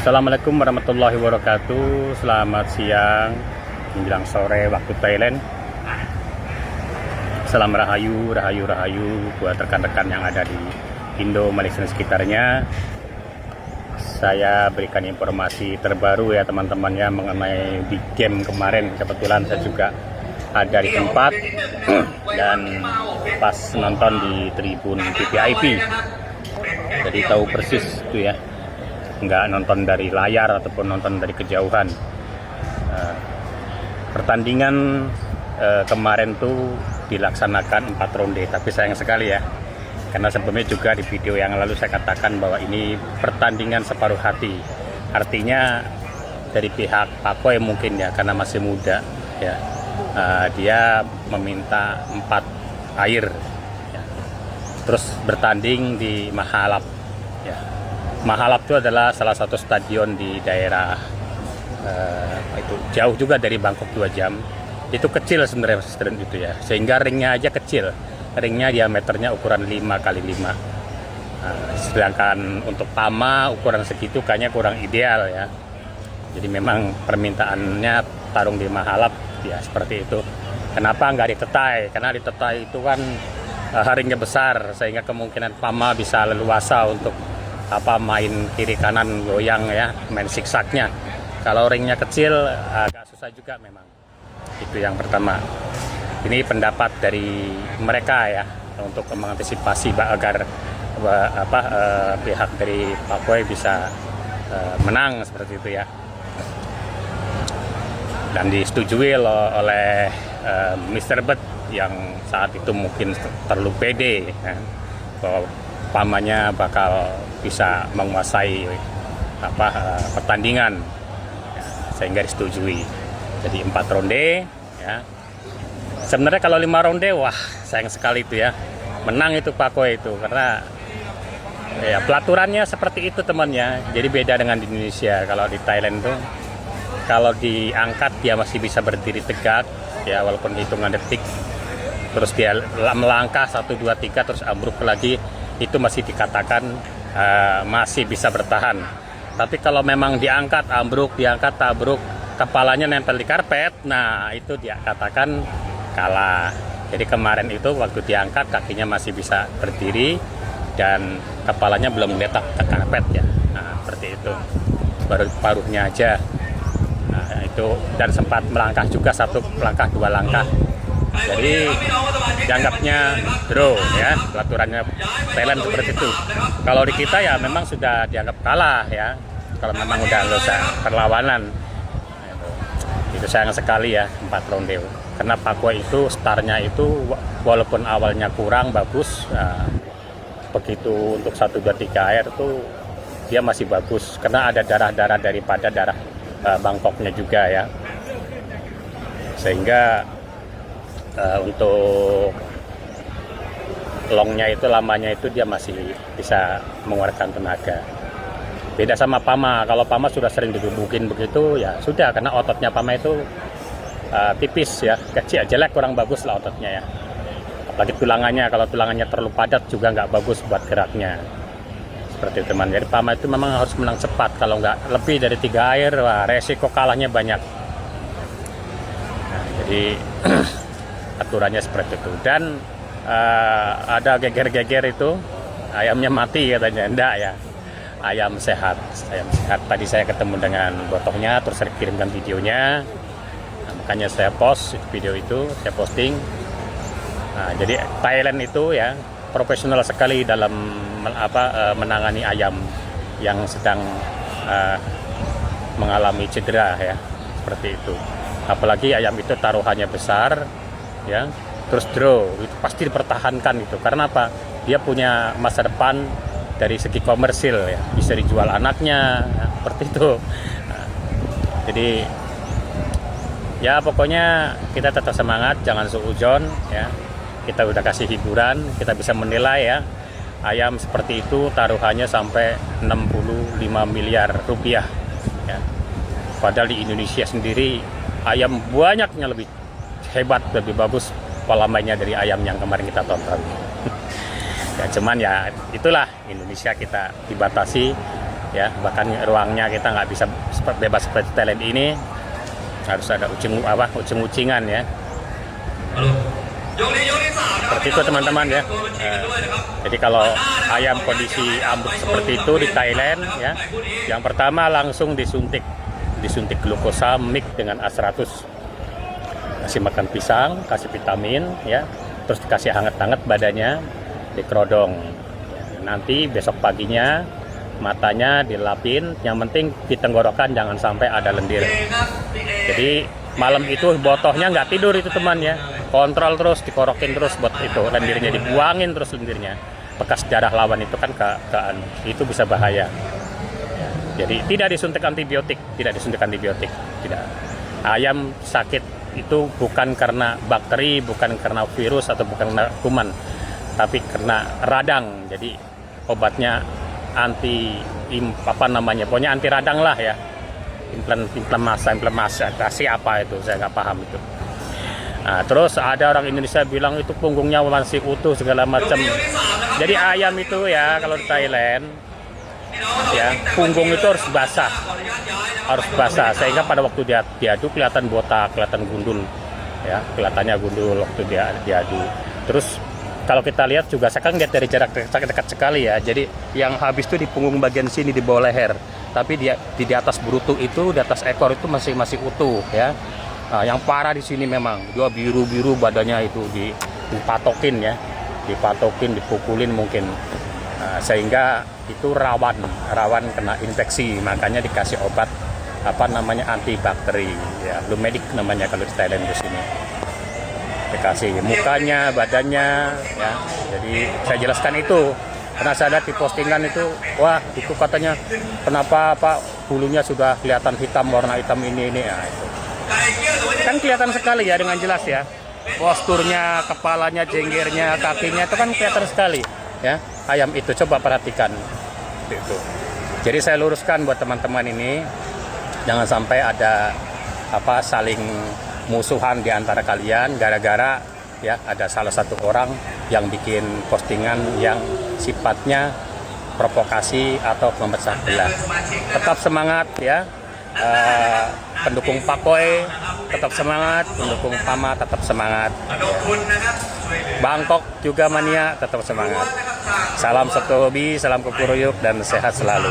Assalamualaikum warahmatullahi wabarakatuh. Selamat siang menjelang sore waktu Thailand. Salam rahayu, rahayu, rahayu buat rekan-rekan yang ada di Indo, Malaysia dan sekitarnya. Saya berikan informasi terbaru ya teman-teman ya mengenai big game kemarin. Kebetulan saya juga ada di tempat dan pas nonton di tribun VIP. Jadi tahu persis itu ya, nggak nonton dari layar ataupun nonton dari kejauhan. Pertandingan kemarin tuh dilaksanakan 4 ronde, tapi sayang sekali ya, karena sebelumnya juga di video yang lalu saya katakan bahwa ini pertandingan separuh hati. Artinya dari pihak Pak Koi mungkin ya, karena masih muda ya, dia meminta 4 air ya. Terus bertanding di Mahalap ya. Mahalap itu adalah salah satu stadion di daerah itu jauh juga dari Bangkok 2 jam. Itu kecil sebenarnya stadion itu ya, sehingga ringnya aja kecil. Ringnya diameternya ukuran 5x5. Sedangkan untuk PAMA ukuran segitu kayaknya kurang ideal ya. Jadi memang permintaannya tarung di Mahalap ya seperti itu. Kenapa nggak di Tetai? Karena di Tetai itu kan ringnya besar, sehingga kemungkinan PAMA bisa leluasa untuk main kiri kanan goyang ya, main siksaknya. Kalau ringnya kecil agak susah juga memang. Itu yang pertama. Ini pendapat dari mereka ya untuk mengantisipasi agar pihak dari Pak Koi bisa menang seperti itu ya. Dan disetujui oleh Mr. Bet yang saat itu mungkin terlalu pede ya, bahwa PAMA-nya bakal bisa menguasai pertandingan ya, sehingga disetujui. Jadi 4 ronde ya. Sebenarnya kalau 5 ronde wah sayang sekali itu ya, menang itu Pak Koi itu, karena ya pelaturannya seperti itu temannya. Jadi beda dengan di Indonesia. Kalau di Thailand tuh kalau diangkat dia masih bisa berdiri tegak ya, walaupun hitungan detik. Terus dia melangkah 1, 2, 3 terus ambruk lagi, itu masih dikatakan masih bisa bertahan. Tapi kalau memang diangkat ambruk, diangkat tabruk, kepalanya nempel di karpet, nah itu dia katakan kalah. Jadi kemarin itu waktu diangkat kakinya masih bisa berdiri dan kepalanya belum meletak ke karpet ya. Nah seperti itu, baru paruhnya aja. Nah, itu dan sempat melangkah juga 1 langkah 2 langkah. Jadi dianggapnya draw ya, pelaturannya Thailand seperti itu. Kalau di kita ya memang sudah dianggap kalah ya, kalau memang udah losa perlawanan. Itu sayang sekali ya 4 ronde. Karena Pak Koi itu startnya itu walaupun awalnya kurang bagus, begitu untuk 1, 2, 3 air itu dia masih bagus, karena ada darah-darah daripada darah Bangkoknya juga ya, sehingga untuk longnya itu lamanya itu dia masih bisa mengeluarkan tenaga. Beda sama PAMA. Kalau PAMA sudah sering digebukin begitu ya sudah, karena ototnya PAMA itu tipis ya, kecil, jelek, kurang bagus lah ototnya ya. Apalagi tulangannya, kalau tulangannya terlalu padat juga nggak bagus buat geraknya. Seperti itu teman. Jadi PAMA itu memang harus menang cepat. Kalau nggak lebih dari 3 air, wah, resiko kalahnya banyak. Nah, jadi aturannya seperti itu. Dan ada geger-geger itu ayamnya mati katanya. Enggak ya, ayam sehat. Ayam sehat. Tadi saya ketemu dengan botolnya, terus saya kirimkan videonya. Nah, makanya saya post video itu, saya posting. Nah, jadi Thailand itu ya profesional sekali dalam menangani ayam yang sedang mengalami cedera ya, seperti itu. Apalagi ayam itu taruhannya besar ya, terus draw itu pasti dipertahankan itu. Karena apa? Dia punya masa depan dari segi komersil ya, bisa dijual anaknya ya, seperti itu. Nah, jadi ya pokoknya kita tetap semangat, jangan suudzon ya. Kita udah kasih hiburan, kita bisa menilai ya, ayam seperti itu taruhannya sampai 65 miliar rupiah ya. Padahal di Indonesia sendiri ayam banyaknya lebih hebat, lebih bagus pola mainnya dari ayam yang kemarin kita tonton. Ya cuman ya itulah Indonesia, kita dibatasi ya, bahkan ruangnya kita nggak bisa bebas seperti Thailand ini, harus ada ucing-ucingan ya. Seperti itu teman-teman ya. Jadi kalau ayam kondisi ambruk seperti itu di Thailand ya, yang pertama langsung disuntik glukosa mix dengan A100, kasih makan pisang, kasih vitamin ya, terus dikasih hangat-hangat badannya, dikerodong. Nanti besok paginya matanya dilapin, yang penting di tenggorokan jangan sampai ada lendir. Jadi malam itu botohnya nggak tidur itu teman ya, kontrol terus, dikorokin terus buat itu lendirnya, dibuangin terus lendirnya. Bekas darah lawan itu kan itu bisa bahaya. Jadi tidak disuntik antibiotik, tidak. Ayam sakit itu bukan karena bakteri, bukan karena virus atau bukan karena kuman, tapi karena radang. Jadi obatnya pokoknya anti radang lah ya. Inflamasi apa itu, saya nggak paham itu. Nah, terus ada orang Indonesia bilang itu punggungnya masih utuh segala macam. Jadi ayam itu ya kalau di Thailand ya, punggung itu harus basah sehingga pada waktu diadu kelihatan botak, kelihatan gundul ya, kelihatannya gundul waktu diadu. Terus kalau kita lihat juga, saya kan lihat dari jarak dekat sekali ya, jadi yang habis itu di punggung bagian sini, di bawah leher, tapi di atas berutu itu, di atas ekor itu masih utuh ya. Nah, yang parah di sini memang dia biru badannya itu dipatokin ya, dipukulin mungkin. Nah, sehingga itu rawan kena infeksi, makanya dikasih obat antibakteri ya, Lumedic namanya kalau di Thailand di sini. Dikasih mukanya, badannya ya. Jadi saya jelaskan itu karena saya lihat di postingan itu, wah itu katanya kenapa bulunya sudah kelihatan hitam, warna hitam ini ya, itu kan kelihatan sekali ya dengan jelas ya, posturnya, kepalanya, jenggernya, kakinya itu kan kelihatan sekali ya. Ayam itu coba perhatikan itu. Jadi saya luruskan buat teman-teman ini, jangan sampai ada saling musuhan di antara kalian gara-gara ya ada salah satu orang yang bikin postingan yang sifatnya provokasi atau memecah belah. Tetap semangat ya, pendukung Pakoi tetap semangat, pendukung Pama tetap semangat ya. Bangkok juga mania tetap semangat. Salam satu hobi, salam kukuruyuk dan sehat selalu.